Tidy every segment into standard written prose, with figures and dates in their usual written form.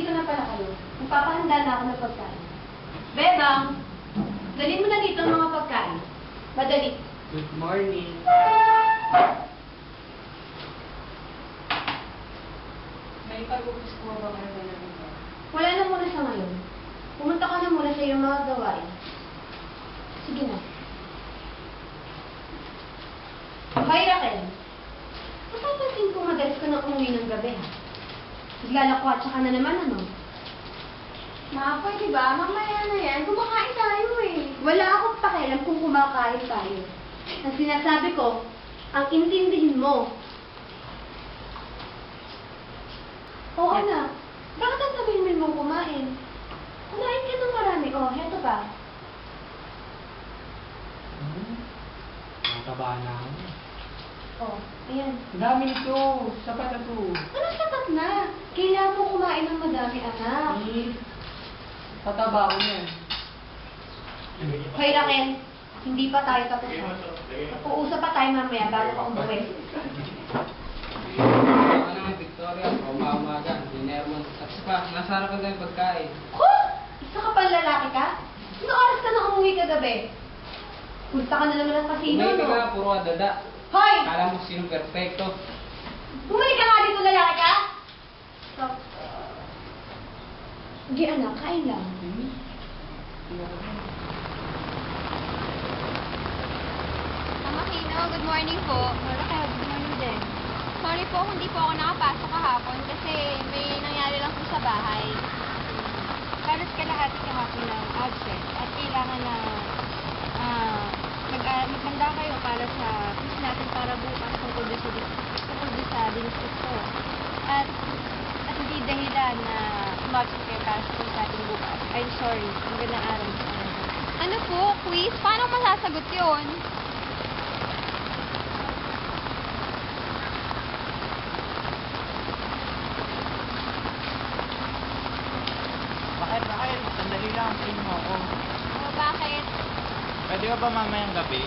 nandito na pala kayo. Magpapahanda na ako ng pagkain. Bebang, dalhin mo na dito ang mga pagkain. Madali. Good morning. May pag-uupis ko ba kayo na namin ba? Wala na muna sa ngayon. Pumunta ka na muna sa iyong mga gawain. Sige na. Hoy, Raquel. Napapansin ko madalas ka na umuwi ng gabi, ha? Naglalakwatsa ka na naman, ano? Ma, pwede ba? Mamaya na yan. Kumakain tayo eh. Wala akong pakialam kung kumakain tayo. Ang sinasabi ko, ang intindihin mo. Oo, anak. Bakit ang sabihin mo kumain? Kumain ka ng marami. Oh, heto pa. Mataba na ako. Oh, ayan. Ang dami nito. Sapat na to. Ano sapat na? Kailangan mo kumain ng madami, anak. Tataba ako yan. Hoy, Raquel. Hindi pa tayo tapos, ha? Mag-uusap pa tayo mamaya bago ka umuwi. Ano nga, Victoria? Umamaga. Dinner mo. At saka, nasa harapan tayong pagkain. Huh? Isa ka pang lalaki ka? Ano oras ka na umuwi kagabi? Punta ka na naman ng kasino, May no? ka, puro adada. Hoy! Kala mo sino perfecto. Bumalik ka nga dito, lalaki ka? Stop. Hindi, anak. Kain lang. Mama Kino, good morning po. Raquel, good morning din. Sorry po kung hindi po ako nakapasok kahapon kasi may nangyari lang po sa bahay. Halos kalahati kahapon ng absent at kailangan na magmanda kayo para sa quiz natin para bukas tungkol doon sa diniscuss ko. At hindi dahilan na umabsent kayo para sa quiz natin bukas. I'm sorry. Magandang araw sa inyo. Ano po? Quiz? Paano masasagot yun? Bakit? Sandali lang, tingin mo ako. O bakit? Pwede ka ba mamayang gabi?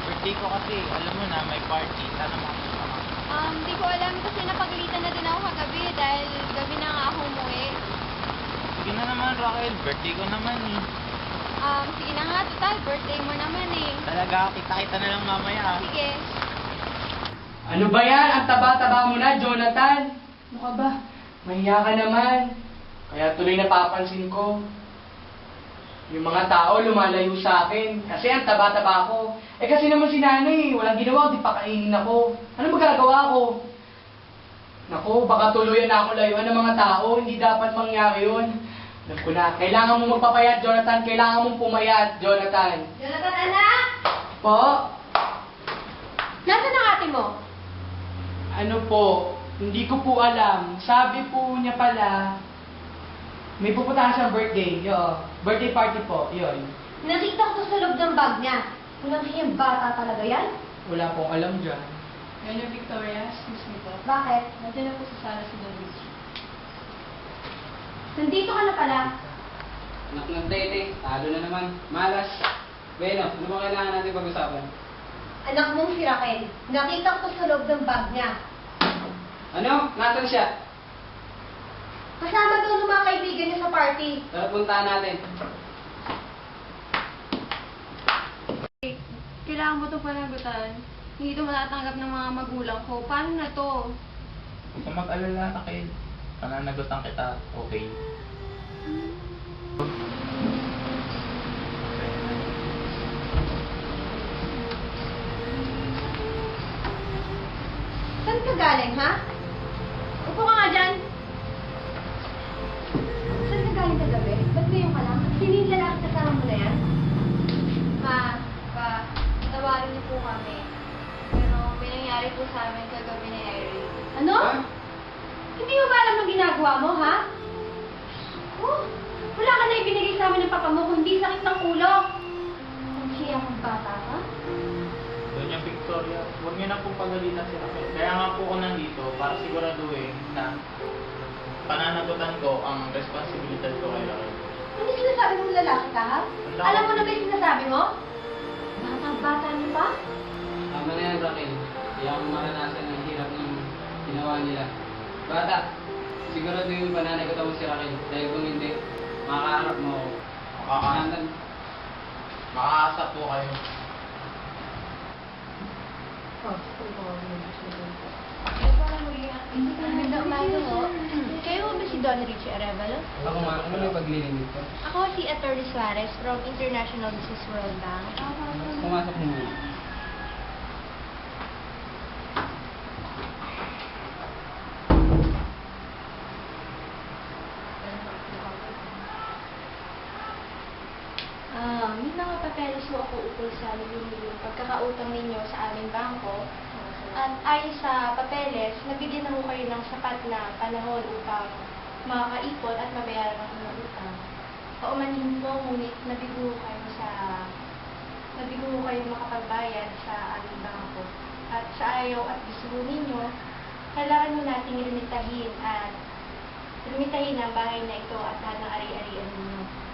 Birthday ko kasi, alam mo na, may party. Sana makapunta ka. Di ko alam kasi napagalitan na din ako kagabi dahil gabi na nga ako umuwi. Sige na naman, Raquel. Birthday ko naman eh. Sige na nga, total, birthday mo naman eh. Talaga, kita-kita na lang mamaya. Sige. Ano ba yan? Ang taba-taba mo na, Jonathan. Ano ka ba? Mahiya ka naman. Kaya tuloy napapansin ko. Yung mga tao lumalayo sa akin. Kasi ang taba-taba ko. Eh kasi naman si nanay, walang ginawa, di pa kainin ako. Ano magagawa ko? Naku, baka tuluyan na ako layuan ng mga tao. Hindi dapat mangyari yun. Alam ko na, kailangan mong magpapayat, Jonathan. Kailangan mong pumayat, Jonathan. Jonathan, anak! Po? Nasaan ang ate mo? Ano po? Hindi ko po alam. Sabi po niya pala, may pupuntahan siyang birthday. Birthday party po. Yun. Nakita ko to sa loob ng bag niya. Walang hiyang bata talaga yan. Wala pong alam dyan. Hello, Victoria. Excuse me po. Bakit? Nandiyan na po sa sala si David. Nandito ka na pala. Anak ng tete, talo na naman. Malas. Bueno, ano ba kailangan natin pag-usapan? Anak mong si Raquel. Nakita ko to sa loob ng bag niya. Ano? Nasaan siya? Kasama daw ng mga kaibigan niya sa party. Tara, puntahan natin. Kailangan mo itong panagutan. Hindi ito matatanggap ng mga magulang ko. Paano na to? Huwag kang mag-alala, Raquel. Pananagutan kita, okay? Saan ka galing, ha? Upo ka nga dyan. Saan ka galing kagabi? Ba't ngayon ka lang? Sino yung lalaki kasama mo na yan? Ma, pa, tawarin niyo po kami. Pero may nangyari po sa amin kagabi ni Eric. Ano? Ha? Hindi mo ba alam ang ginagawa mo, ha? Oh, wala ka na ibinigay sa amin ng papa mo kung hindi sakit ng ulo. Ang siya kong bata ka? Doña Victoria, huwag niyo na pong pagalitan si Raquel. Kaya nga po ako nandito para siguraduhin na pananagutan ko ang responsibilidad ko kay Raquel. Ano sinasabi mong lalaki ka, ha? Wala. Alam mo na ba yung sinasabi mo? Bata niyo pa? Tama na yan, Raquel. Kaya akong maranasan ang hirap ng ginawa nila. Bata, siguraduhin bananay ko tawag si Raquel. Dahil kung hindi, makakaharap mo ako. Makakaasa po kayo. Maganda umaga ho. Kayo ba si Don Richie Arevalo? Ako nga, ano may paglilingit ko? Ako si Attorney Suarez from International Business World Bank. Pumasok mo muna. May mga papeles mo ako ukol sa pagkakautang ninyo sa aming bangko. At ayon sa papeles, nabigyan na ho kayo ng sapat na panahon upang makakaipon at mabayaran ang inyong utang. Paumanhin po, ngunit nabigo kayo makapagbayad sa aming bangko. At sa ayaw at gusto ninyo, kailangan mo nating limitahin ang bahay na ito at lahat ng ari-arian ninyo.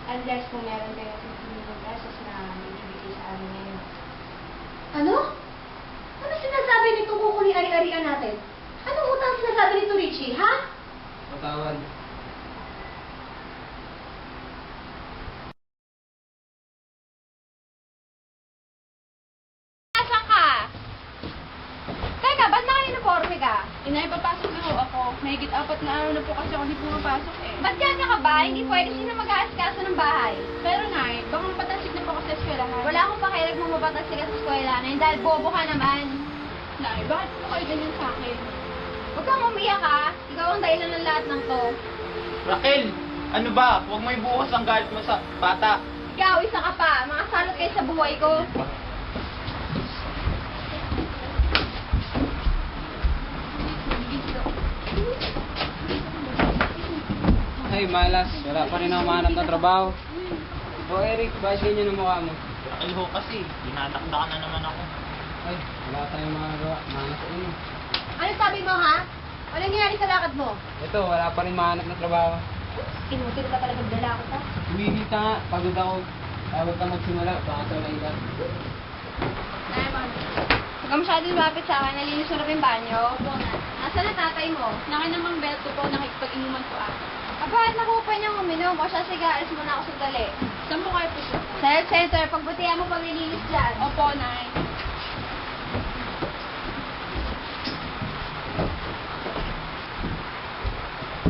Unless kung meron kayong 50 million pesos na ibibigay sa amin ngayon. Ano? Ano sinasabi nitong kukunin ari-arian natin? Anong utang sinasabi nito, Richie, ha? Patawad. Asan ka? Teka, ba't naka-uniforme ka? Inay, papasok na ho ako. Mahigit 4 na araw na po kasi ako hindi pumapasok eh. Ba't ganyan ka ba? Hindi pwede sino mag-aasikaso ng bahay. Pero Nay, baka mapatasik na po ako sa eskwelahan. Wala akong pakialam kung mabatas sila sa eskwelahan dahil bobo ka naman. Nay, bakit po kayo ganyan sa akin? Huwag kang umiyak ha. Ikaw ang dahilan ng lahat ng to. Raquel, ano ba? Huwag mo ibuhos ang galit mo sa bata. Ikaw, isa ka pa. Mga salot kayo sa buhay ko. Hey, malas. Wala pa rin ako mahanap ng trabaho. O Eric, bakit ganyan ang mukha mo? Raquel ho kasi, dinadakdakan na naman ako. Ay, wala tayong magagawa. Mahanap ko yun. Ano sabi mo ha? Ano nangyari sa lakad mo? Ito, wala pa rin mahanap ng trabaho. Inutil ka talaga dala ko pa. Tumigil ka nga. Pagod ako. Huwag ka magsimula. Baka tulay ka. Huwag ka masyado lumapit sa akin. Nalinis mo na ba yung banyo? Nasaan na tatay mo? Nakinamang belt ko po, nakikipag-inuman ko ata. Aba, nakuha niyang uminom. O siya, sige, alis mo na ako sandali. Saan po kayo po siya? Sa health center, pagbutihan mo paglilinis dyan. Opo, Nay.